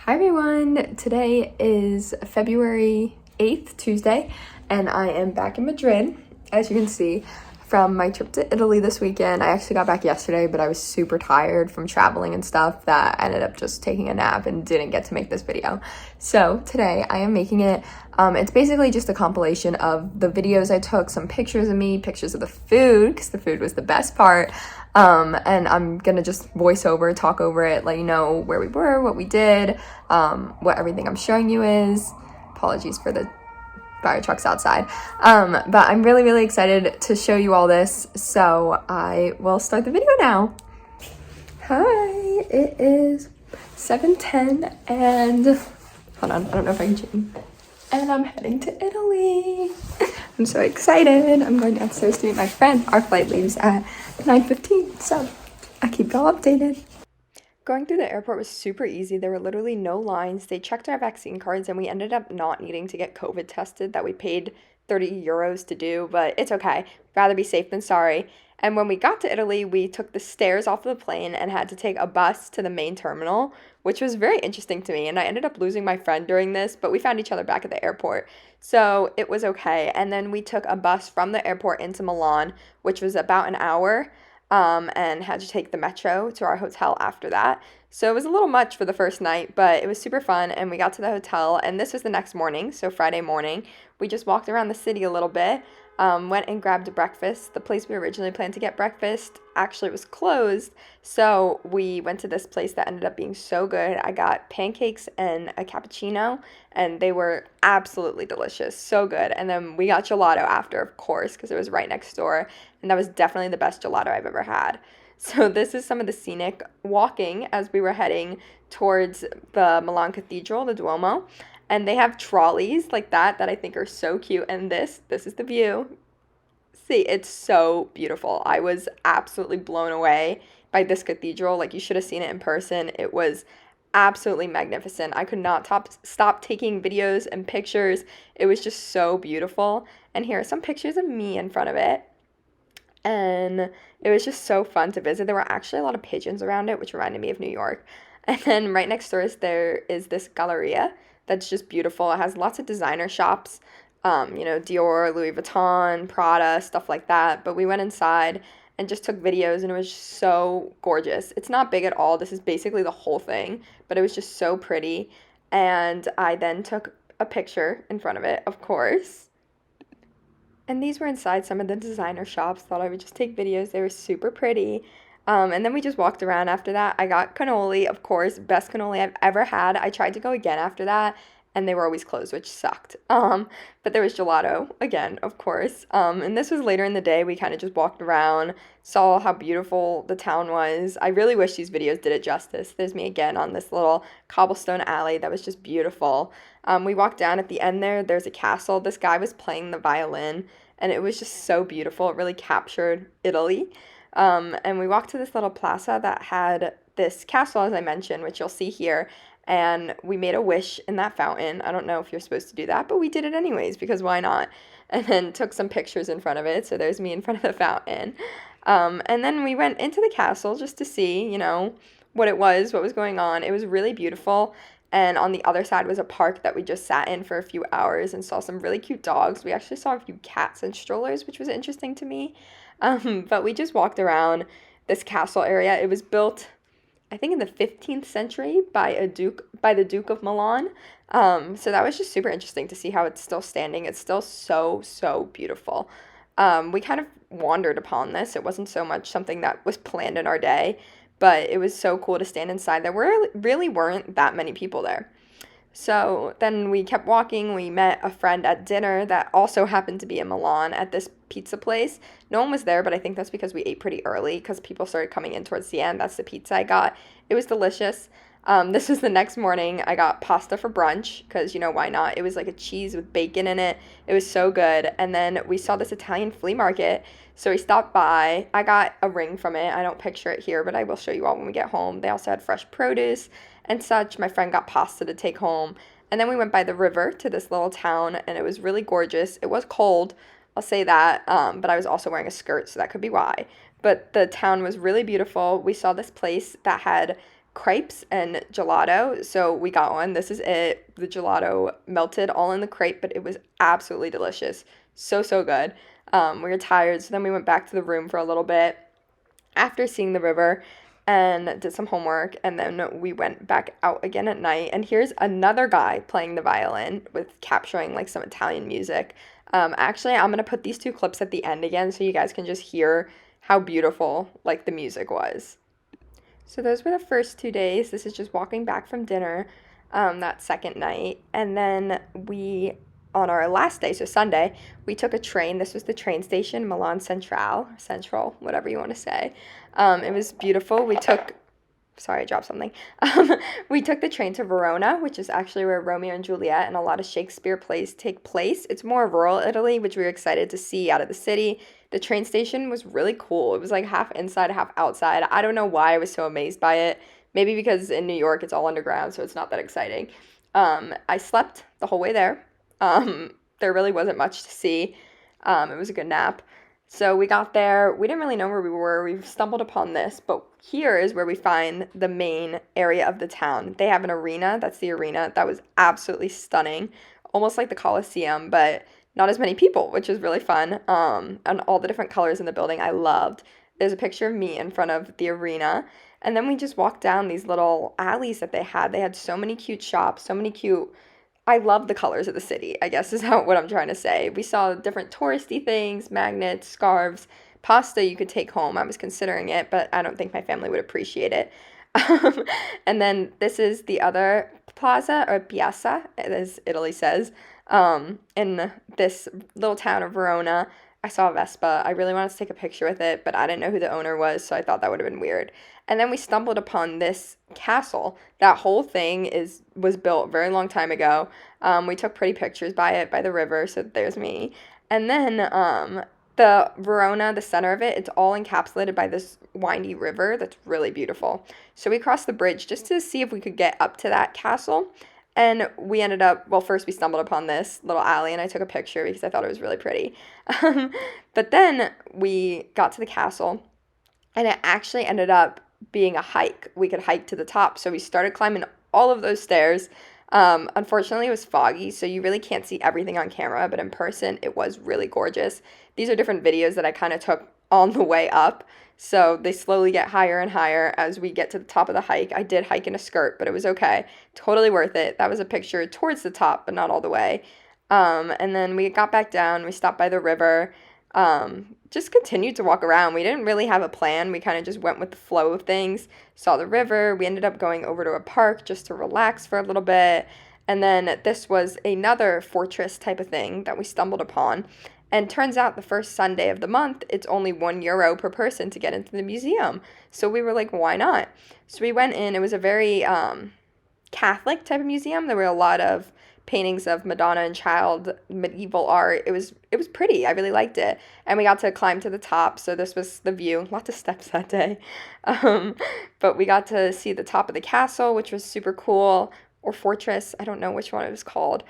Hi everyone, today is February 8th, Tuesday, and I am back in Madrid, as you can see, from my trip to Italy this weekend. I actually got back yesterday, but I was super tired from traveling and stuff that I ended up just taking a nap and didn't get to make this video. So today I am making it. It's basically just a compilation of the videos I took, some pictures of me, pictures of the food, because the food was the best part. And I'm gonna just talk over it, let you know where we were, what we did, what everything I'm showing you is. Apologies for the fire trucks outside. But I'm really excited to show you all this, so I will start the video now. Hi, it is 7:10 and hold on, I don't know if I can change. And I'm heading to Italy. I'm so excited. I'm going downstairs to meet my friend. Our flight leaves at 9:15, so I keep y'all updated. Going through the airport was super easy. There were literally no lines. They checked our vaccine cards and we ended up not needing to get COVID tested that we paid 30 euros to do, but it's okay. Rather be safe than sorry. And when we got to Italy, we took the stairs off of the plane and had to take a bus to the main terminal, which was very interesting to me. And I ended up losing my friend during this, but we found each other back at the airport. So it was okay. And then we took a bus from the airport into Milan, which was about an hour, and had to take the metro to our hotel after that. So it was a little much for the first night, but it was super fun. And we got to the hotel, and this was the next morning, so Friday morning. We just walked around the city a little bit. Went and grabbed breakfast. The place we originally planned to get breakfast actually was closed, so we went to this place that ended up being so good. I got pancakes and a cappuccino, and they were absolutely delicious, so good. And then we got gelato after, of course, because it was right next door, and that was definitely the best gelato I've ever had. So this is some of the scenic walking as we were heading towards the Milan Cathedral, the Duomo. And they have trolleys like that I think are so cute. And this is the view. See, it's so beautiful. I was absolutely blown away by this cathedral. Like, you should have seen it in person. It was absolutely magnificent. I could not stop taking videos and pictures. It was just so beautiful. And here are some pictures of me in front of it. And it was just so fun to visit. There were actually a lot of pigeons around it, which reminded me of New York. And then right next door there is this galleria that's just beautiful. It has lots of designer shops, Dior, Louis Vuitton, Prada, stuff like that. But we went inside and just took videos, and it was just so gorgeous. It's not big at all. This is basically the whole thing, but it was just so pretty. And I then took a picture in front of it, of course. And these were inside some of the designer shops. Thought I would just take videos. They were super pretty. And then we just walked around after that. I got cannoli, of course, best cannoli I've ever had. I tried to go again after that, and they were always closed, which sucked. But there was gelato, again, of course. And this was later in the day. We kind of just walked around, saw how beautiful the town was. I really wish these videos did it justice. There's me again on this little cobblestone alley that was just beautiful. We walked down at the end there. There's a castle. This guy was playing the violin, and it was just so beautiful. It really captured Italy. And we walked to this little plaza that had this castle, as I mentioned, which you'll see here, and we made a wish in that fountain. I don't know if you're supposed to do that, but we did it anyways, because why not? And then took some pictures in front of it, so there's me in front of the fountain. And then we went into the castle just to see, what was going on. It was really beautiful. And on the other side was a park that we just sat in for a few hours and saw some really cute dogs. We actually saw a few cats and strollers, which was interesting to me. But we just walked around this castle area. It was built, I think, in the 15th century by the Duke of Milan. So that was just super interesting to see how it's still standing. It's still so beautiful. We kind of wandered upon this. It wasn't so much something that was planned in our day, but it was so cool to stand inside. There really weren't that many people there. So then we kept walking. We met a friend at dinner that also happened to be in Milan at this pizza place. No one was there, but I think that's because we ate pretty early because people started coming in towards the end. That's the pizza I got. It was delicious. This was the next morning. I got pasta for brunch because, why not? It was like a cheese with bacon in it. It was so good. And then we saw this Italian flea market. So we stopped by. I got a ring from it. I don't picture it here, but I will show you all when we get home. They also had fresh produce and such. My friend got pasta to take home. And then we went by the river to this little town, and it was really gorgeous. It was cold, I'll say that, but I was also wearing a skirt, so that could be why. But the town was really beautiful. We saw this place that had crepes and gelato. So we got one. This is it. The gelato melted all in the crepe, but it was absolutely delicious. So, so good. We were tired, so then we went back to the room for a little bit after seeing the river and did some homework, and then we went back out again at night. And here's another guy playing the violin with capturing like some Italian music. Actually, I'm gonna put these two clips at the end again so you guys can just hear how beautiful like the music was. So those were the first 2 days. This is just walking back from dinner, that second night. And then on our last day, so Sunday, we took a train. This was the train station, Milan Central, whatever you want to say. It was beautiful. Sorry, I dropped something. We took the train to Verona, which is actually where Romeo and Juliet and a lot of Shakespeare plays take place. It's more rural Italy, which we were excited to see out of the city. The train station was really cool. It was like half inside, half outside. I don't know why I was so amazed by it. Maybe because in New York it's all underground, so it's not that exciting. I slept the whole way there. There really wasn't much to see. It was a good nap. So we got there. We didn't really know where we were. We stumbled upon this, but here is where we find the main area of the town. They have an arena. That's the arena. That was absolutely stunning. Almost like the Colosseum, but not as many people, which is really fun. And all the different colors in the building I loved. There's a picture of me in front of the arena. And then we just walked down these little alleys that they had. They had so many cute shops, so many cute. I love the colors of the city, I guess is what I'm trying to say. We saw different touristy things, magnets, scarves, pasta you could take home. I was considering it, but I don't think my family would appreciate it. And then this is the other plaza, or piazza, as Italy says, in this little town of Verona. I saw a Vespa. I really wanted to take a picture with it, but I didn't know who the owner was, so I thought that would have been weird. And then we stumbled upon this castle. That whole thing was built a very long time ago. We took pretty pictures by it, by the river, so there's me. And then the Verona, the center of it, it's all encapsulated by this windy river that's really beautiful. So we crossed the bridge just to see if we could get up to that castle. And we ended up, well, first we stumbled upon this little alley, and I took a picture because I thought it was really pretty. But then we got to the castle, and it actually ended up being a hike. We could hike to the top, so we started climbing all of those stairs. Unfortunately, it was foggy, so you really can't see everything on camera, but in person, it was really gorgeous. These are different videos that I kind of took on the way up. So they slowly get higher and higher as we get to the top of the hike. I did hike in a skirt, but it was okay. Totally worth it. That was a picture towards the top, but not all the way. And then we got back down. We stopped by the river. Just continued to walk around. We didn't really have a plan. We kind of just went with the flow of things. Saw the river. We ended up going over to a park just to relax for a little bit. And then this was another fortress type of thing that we stumbled upon. And turns out the first Sunday of the month, it's only €1 per person to get into the museum. So we were like, why not? So we went in. It was a very Catholic type of museum. There were a lot of paintings of Madonna and Child, medieval art. It was pretty. I really liked it. And we got to climb to the top. So this was the view. Lots of steps that day. But we got to see the top of the castle, which was super cool. Or fortress. I don't know which one it was called.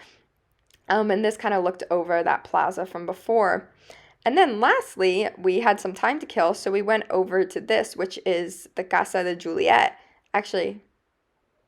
And this kind of looked over that plaza from before. And then lastly, we had some time to kill, so we went over to this, which is the Casa de Juliet. Actually,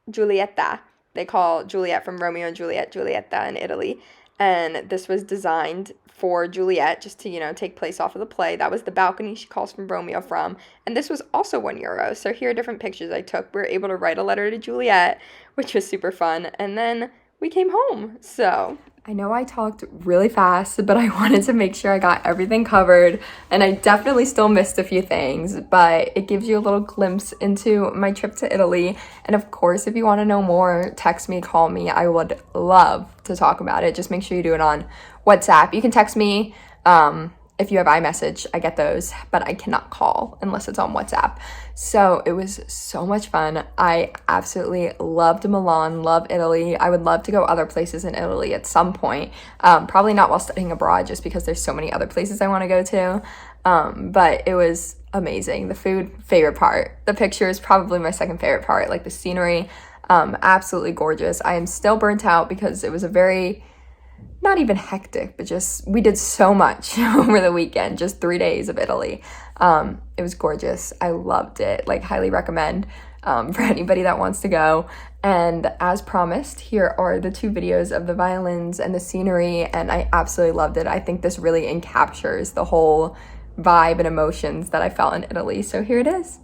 Giulietta. They call Juliet from Romeo and Juliet, Giulietta in Italy. And this was designed for Juliet, just to, take place off of the play. That was the balcony she calls from Romeo from. And this was also €1. So here are different pictures I took. We were able to write a letter to Juliet, which was super fun. And then we came home, so. I know I talked really fast, but I wanted to make sure I got everything covered, and I definitely still missed a few things, but it gives you a little glimpse into my trip to Italy. And of course, if you want to know more, text me, call me. I would love to talk about it. Just make sure you do it on WhatsApp. You can text me if you have iMessage. I get those, but I cannot call unless it's on WhatsApp. So it was so much fun. I absolutely loved Milan, love Italy. I would love to go other places in Italy at some point. Probably not while studying abroad, just because there's so many other places I want to go to. But it was amazing. The food, favorite part. The pictures, probably my second favorite part. Like the scenery, absolutely gorgeous. I am still burnt out because it was a very, not even hectic, but just, we did so much over the weekend, just 3 days of Italy. It was gorgeous. I loved it, like highly recommend. for anybody that wants to go. And as promised, here are the 2 videos of the violins and the scenery, and I absolutely loved it. I think this really encaptures the whole vibe and emotions that I felt in Italy. So here it is.